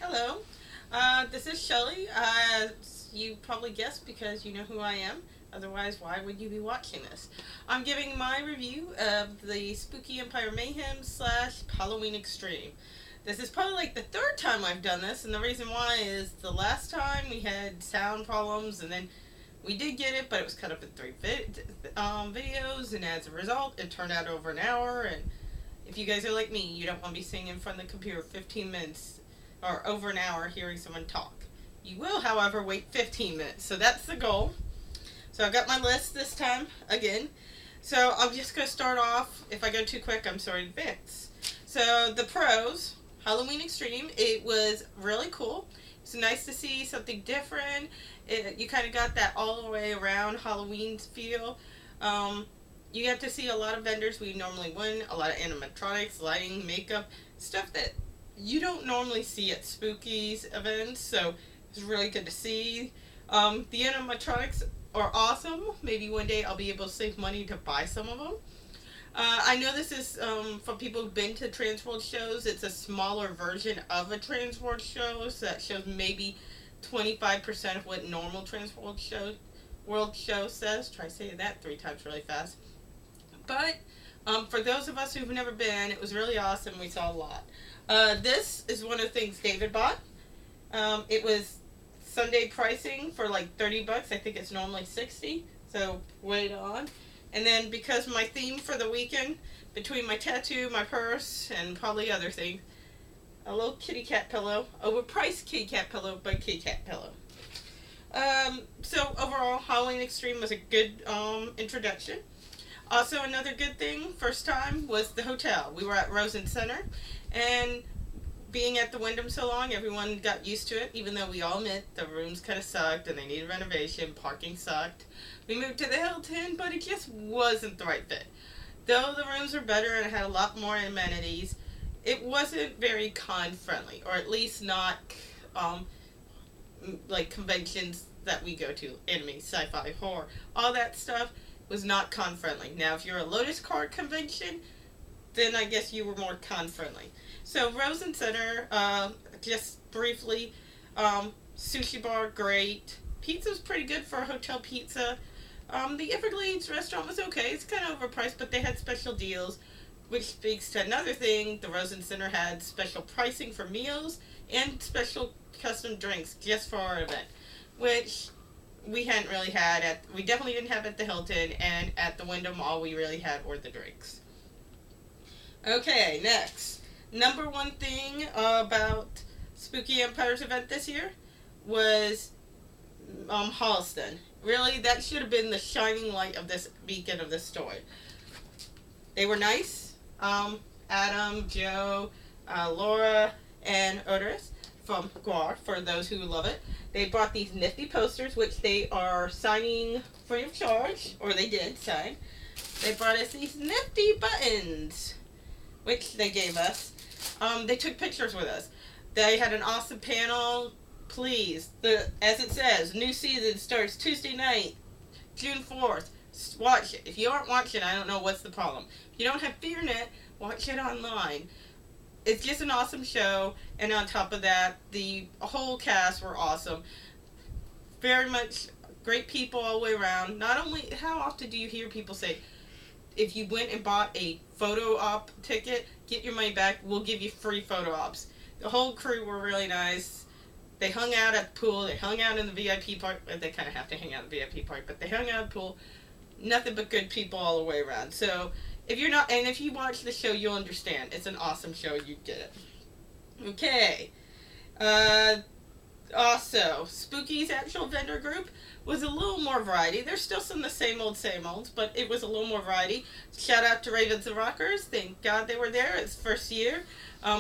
Hello, this is Shelly. You probably guessed because you know who I am. Otherwise, why would you be watching this? I'm giving my review of the Spooky Empire Mayhem slash Halloween Extreme. This is probably like the third time I've done this, and the reason why is the last time we had sound problems, and then we did get it, but it was cut up in three videos, and as a result, it turned out over an hour. And if you guys are like me, you don't want to be sitting in front of the computer 15 minutes or over an hour hearing someone talk. You will, however, wait 15 minutes. So that's the goal. So I've got my list this time again. So I'm just going to start off. If I go too quick, I'm sorry in advance. So the pros, Halloween Extreme, it was really cool. It's nice to see something different. You kind of got that all the way around Halloween feel. You get to see a lot of vendors we normally wouldn't, a lot of animatronics, lighting, makeup, stuff that you don't normally see at Spooky's events, so it's really good to see. The animatronics are awesome. Maybe one day I'll be able to save money to buy some of them. I know this is for people who've been to Transworld shows. It's a smaller version of a Transworld show, so that shows maybe 25% of what normal Transworld World show says. Try saying that 3 times really fast. But for those of us who've never been, it was really awesome. We saw a lot. This is one of the things David bought. It was Sunday pricing for like $30. I think it's normally 60. So wait on. And then because my theme for the weekend, between my tattoo, my purse, and probably other things, a little kitty cat pillow, overpriced kitty cat pillow, but kitty cat pillow. So overall, Halloween Extreme was a good introduction. Also, another good thing, first time, was the hotel. We were at Rosen Center, and being at the Wyndham so long, everyone got used to it, even though we all admit the rooms kind of sucked and they needed renovation, parking sucked. We moved to the Hilton, but it just wasn't the right fit. Though the rooms were better and had a lot more amenities, it wasn't very con-friendly, or at least not like conventions that we go to, anime, sci-fi, horror, all that stuff was not con-friendly. Now, if you're a Lotus Card convention, then I guess you were more con-friendly. So, Rosen Center, just briefly, sushi bar, great. Pizza's pretty good for a hotel pizza. The Everglades restaurant was okay. It's kind of overpriced, but they had special deals, which speaks to another thing. The Rosen Center had special pricing for meals and special custom drinks just for our event, which we hadn't really had we definitely didn't have at the Hilton, and at the Wyndham all we really had were the drinks. Okay, next. Number one thing about Spooky Empire's event this year was Holliston. Really, that should have been the shining light of this beacon of this story. They were nice. Adam, Joe, Laura, and Otis from Guar, for those who love it. They brought these nifty posters, which they are signing free of charge, or they did sign. They brought us these nifty buttons, which they gave us. They took pictures with us. They had an awesome panel. Please, as it says, new season starts Tuesday night, June 4th. Watch it. If you aren't watching, I don't know what's the problem. If you don't have FearNet, watch it online. It's just an awesome show, and on top of that, the whole cast were awesome. Very much great people all the way around. Not only, how often do you hear people say, if you went and bought a photo op ticket, get your money back, we'll give you free photo ops. The whole crew were really nice. They hung out at the pool, they hung out in the VIP part. They kind of have to hang out in the VIP part, but they hung out at the pool. Nothing but good people all the way around. So, if you're not, and if you watch the show, you'll understand. It's an awesome show. You get it. Okay. Also, Spooky's actual vendor group was a little more variety. There's still some of the same olds, but it was a little more variety. Shout out to Ravens and Rockers. Thank God they were there. It's first year.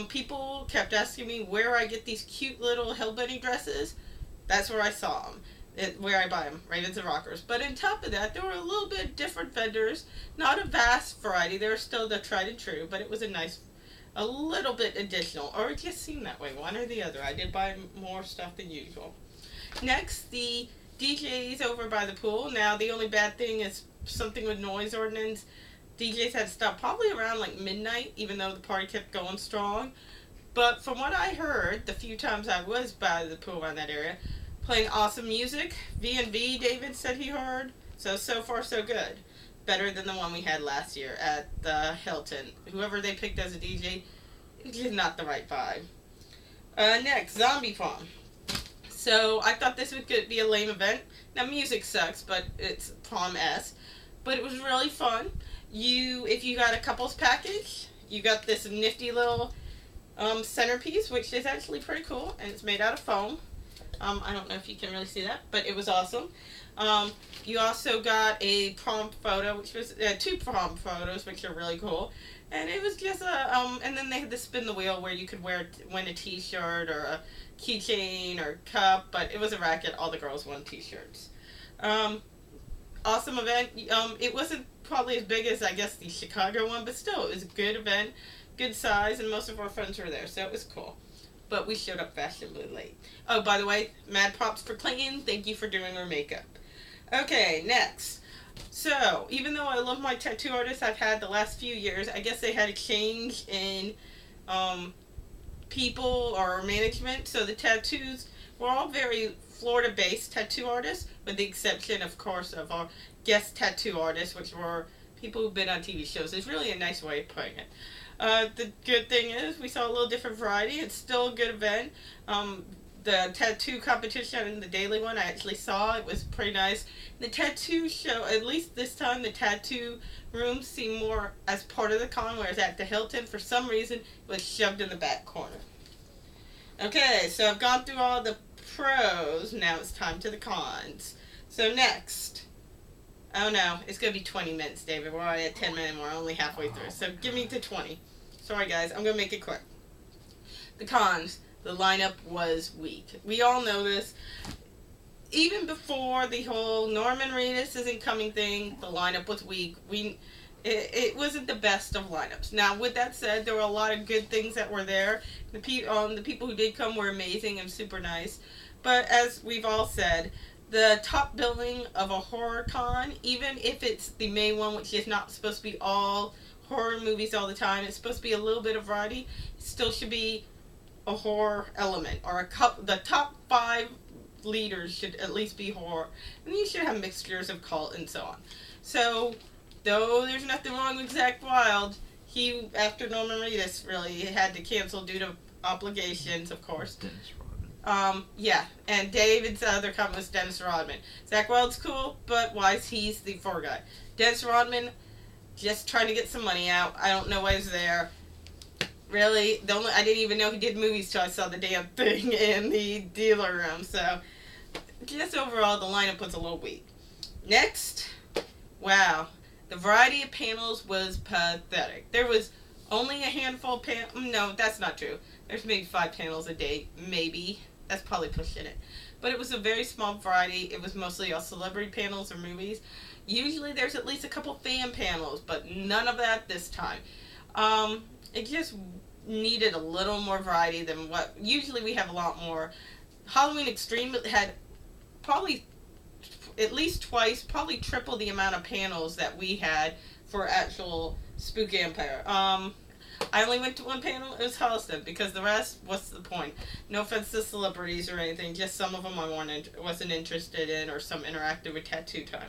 People kept asking me where I get these cute little Hellbunny dresses. That's where I saw them. Where I buy them, Ravens and Rockers. But on top of that, there were a little bit different vendors. Not a vast variety. They were still the tried and true, but it was a little bit additional. Or it just seemed that way, one or the other. I did buy more stuff than usual. Next, the DJs over by the pool. Now, the only bad thing is something with noise ordinance. DJs had to stop probably around like midnight, even though the party kept going strong. But from what I heard, the few times I was by the pool around that area, playing awesome music. V&V, David said he heard. So far so good. Better than the one we had last year at the Hilton. Whoever they picked as a DJ, it's just not the right vibe. Next, Zombie Prom. So I thought this would be a lame event. Now music sucks, but it's prom-esque. But it was really fun. If you got a couples package, you got this nifty little centerpiece, which is actually pretty cool, and it's made out of foam. I don't know if you can really see that, but it was awesome. You also got a prom photo, which was 2 prom photos, which are really cool. And it was just and then they had the spin the wheel where you could win a t-shirt or a keychain or cup, but it was a racket. All the girls won t-shirts. Awesome event. It wasn't probably as big as, I guess, the Chicago one, but still, it was a good event, good size, and most of our friends were there, so it was cool. But we showed up fashionably late. Oh, by the way, mad props for Clayton. Thank you for doing our makeup. Okay, next. So, even though I love my tattoo artists I've had the last few years, I guess they had a change in people or management. So the tattoos were all very Florida-based tattoo artists, with the exception, of course, of our guest tattoo artists, which were people who've been on TV shows. It's really a nice way of putting it. The good thing is we saw a little different variety. It's still a good event. The tattoo competition and the daily one I actually saw. It was pretty nice. The tattoo show, at least this time, the tattoo room seemed more as part of the con, whereas at the Hilton, for some reason, it was shoved in the back corner. Okay, so I've gone through all the pros. Now it's time to the cons. So next. Oh no, it's going to be 20 minutes, David. We're already at 10 minutes and we're only halfway through. So give me to 20. Sorry guys, I'm going to make it quick. The cons. The lineup was weak. We all know this. Even before the whole Norman Reedus isn't coming thing, the lineup was weak. It wasn't the best of lineups. Now, with that said, there were a lot of good things that were there. The people who did come were amazing and super nice. But as we've all said, the top billing of a horror con, even if it's the May one, which is not supposed to be all horror movies all the time, it's supposed to be a little bit of variety, it still should be a horror element, or the top 5 leaders should at least be horror, and you should have mixtures of cult and so on. So, though there's nothing wrong with Zach Wilde, he, after Norman Reedus, really had to cancel due to obligations, of course. Dennis Rodman. Yeah, and David's other comment was Dennis Rodman. Zach Wilde's cool, but why's he's the 4 guy? Dennis Rodman, just trying to get some money out. I don't know why he's there. Really, I didn't even know he did movies till I saw the damn thing in the dealer room. So, just overall, the lineup was a little weak. Next, wow, the variety of panels was pathetic. There was only a handful of panels. No, that's not true. There's maybe 5 panels a day, maybe. That's probably pushing it. But it was a very small variety. It was mostly all celebrity panels or movies. Usually there's at least a couple fan panels, but none of that this time. It just needed a little more variety than what usually we have. A lot more. Halloween Extreme had probably at least twice, probably triple the amount of panels that we had for actual Spooky Empire. I only went to one panel. It was Holliston, because the rest, what's the point? No offense to celebrities or anything, just some of them I wasn't interested in, or some interactive with Tattoo Time.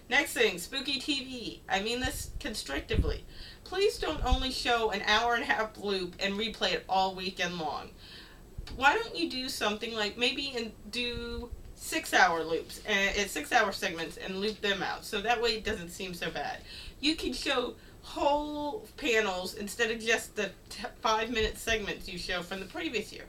Next thing, Spooky TV. I mean this constrictively. Please don't only show an hour-and-a-half loop and replay it all weekend long. Why don't you do something like maybe do 6-hour loops, 6-hour segments, and loop them out, so that way it doesn't seem so bad. You can show whole panels instead of just the 5-minute segments you show from the previous year.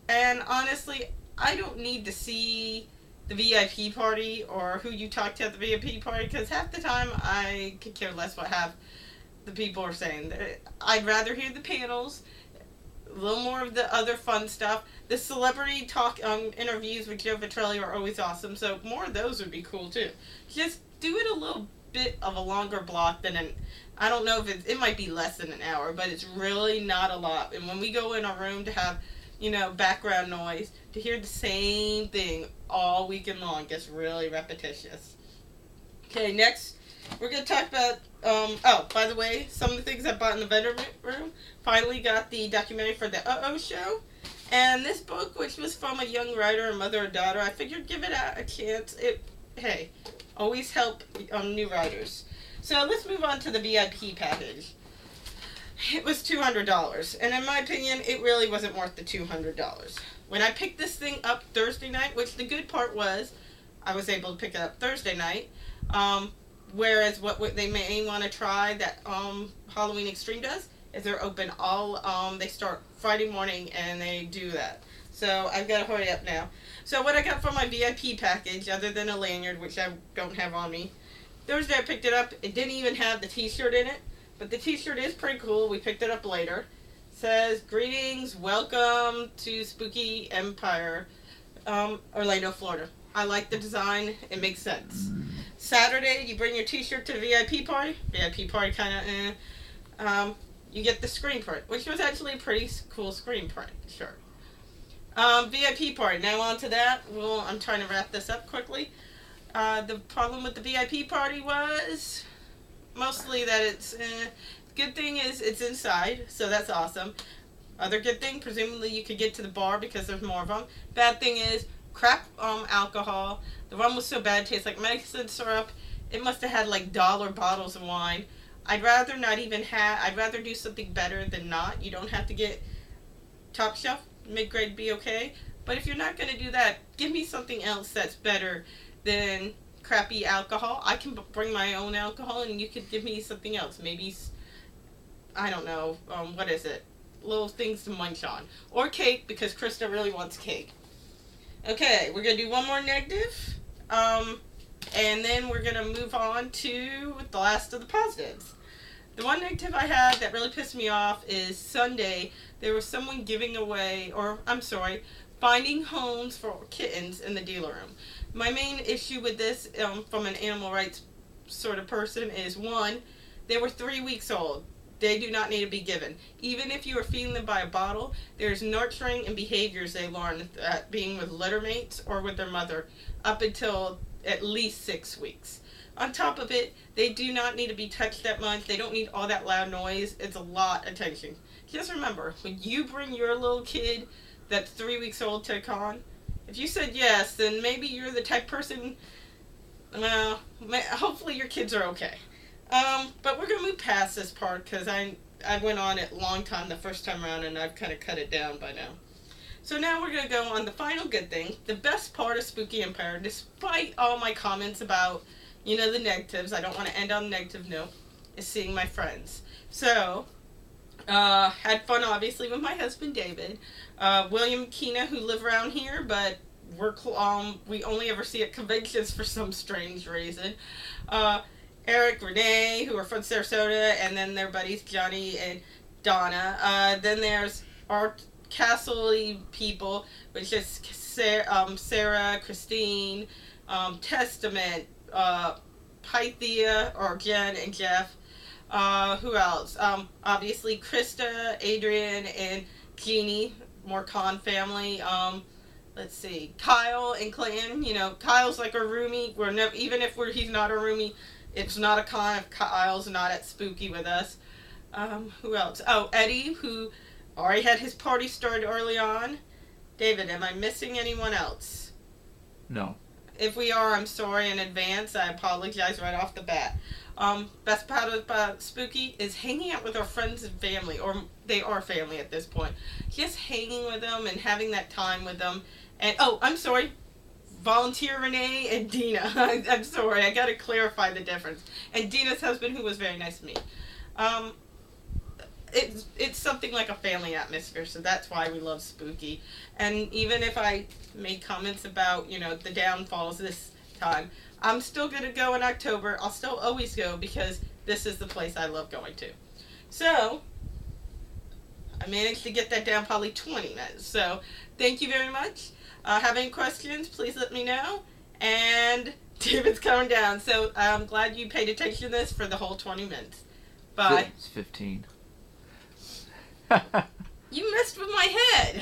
And honestly, I don't need to see the VIP party or who you talk to at the VIP party, because half the time I could care less what half the people are saying. I'd rather hear the panels, a little more of the other fun stuff. The celebrity talk interviews with Joe Vitrelli are always awesome, so more of those would be cool too. Just do it a little bit of a longer block than I don't know if it might be less than an hour, but it's really not a lot. And when we go in our room to have, background noise, to hear the same thing all weekend long gets really repetitious. Okay, next, We're going to talk about, oh, by the way, some of the things I bought in the vendor room. Finally got the documentary for the Uh-Oh Show. And this book, which was from a young writer, a mother or daughter, I figured give it a chance. Hey, always help new writers. So let's move on to the VIP package. It was $200, and in my opinion, it really wasn't worth the $200. When I picked this thing up Thursday night, which the good part was, I was able to pick it up Thursday night, whereas what they may want to try that Halloween Extreme does, is they're open they start Friday morning, and they do that. So I've got to hurry up now. So what I got for my VIP package, other than a lanyard, which I don't have on me, Thursday I picked it up. It didn't even have the t-shirt in it. But the t-shirt is pretty cool. We picked it up later. It says, "Greetings, welcome to Spooky Empire, Orlando, Florida." I like the design. It makes sense. Saturday, you bring your t-shirt to the VIP party. VIP party kind of, you get the screen print, which was actually a pretty cool screen print shirt. VIP party. Now on to that. Well, I'm trying to wrap this up quickly. The problem with the VIP party was mostly that it's, good thing is it's inside, so that's awesome. Other good thing, presumably you could get to the bar because there's more of them. Bad thing is, crap alcohol. The rum was so bad, it tastes like medicine syrup. It must have had like dollar bottles of wine. I'd rather I'd rather do something better than not. You don't have to get top shelf, mid-grade be okay. But if you're not going to do that, give me something else that's better than crappy alcohol. I can bring my own alcohol, and you could give me something else. Maybe, I don't know, what is it? Little things to munch on. Or cake, because Krista really wants cake. Okay, we're going to do one more negative. And then we're going to move on to the last of the positives. The one negative I had that really pissed me off is Sunday, there was someone giving away, finding homes for kittens in the dealer room. My main issue with this, from an animal rights sort of person, is one, they were 3 weeks old. They do not need to be given. Even if you are feeding them by a bottle, there's nurturing and behaviors they learn being with litter mates or with their mother up until at least 6 weeks. On top of it, they do not need to be touched that much. They don't need all that loud noise. It's a lot of attention. Just remember, when you bring your little kid that's 3 weeks old to a con, if you said yes, then maybe you're the type person, well, hopefully your kids are okay. But we're going to move past this part because I went on it a long time the first time around, and I've kind of cut it down by now. So now we're going to go on the final good thing, the best part of Spooky Empire, despite all my comments about, the negatives. I don't want to end on a negative note, is seeing my friends. So, had fun obviously with my husband David, William Keena, who live around here, but we only ever see at conventions for some strange reason. Eric, Renee, who are from Sarasota, and then their buddies Johnny and Donna. Then there's our Castle people, which is Sarah, Christine, Testament, Pythia, or Jen and Jeff. Who else? Obviously Krista, Adrian, and Jeannie, more con family. Let's see, Kyle and Clan. Kyle's like a roomie. Even if he's not a roomie, it's not a con if Kyle's not at Spooky with us. Who else? Oh, Eddie, who already had his party started early on. David, am I missing anyone else? No. If we are, I'm sorry in advance. I apologize right off the bat. Best part about Spooky is hanging out with our friends and family, or they are family at this point. Just hanging with them and having that time with them. And, I'm sorry, volunteer Renee and Dina. I'm sorry, I gotta clarify the difference. And Dina's husband, who was very nice to me. It's something like a family atmosphere, so that's why we love Spooky. And even if I made comments about, the downfalls this time, I'm still going to go in October. I'll still always go because this is the place I love going to. So, I managed to get that down probably 20 minutes. So, thank you very much. Have any questions, please let me know. And David's coming down, so I'm glad you paid attention to this for the whole 20 minutes. Bye. It's 15. You messed with my head.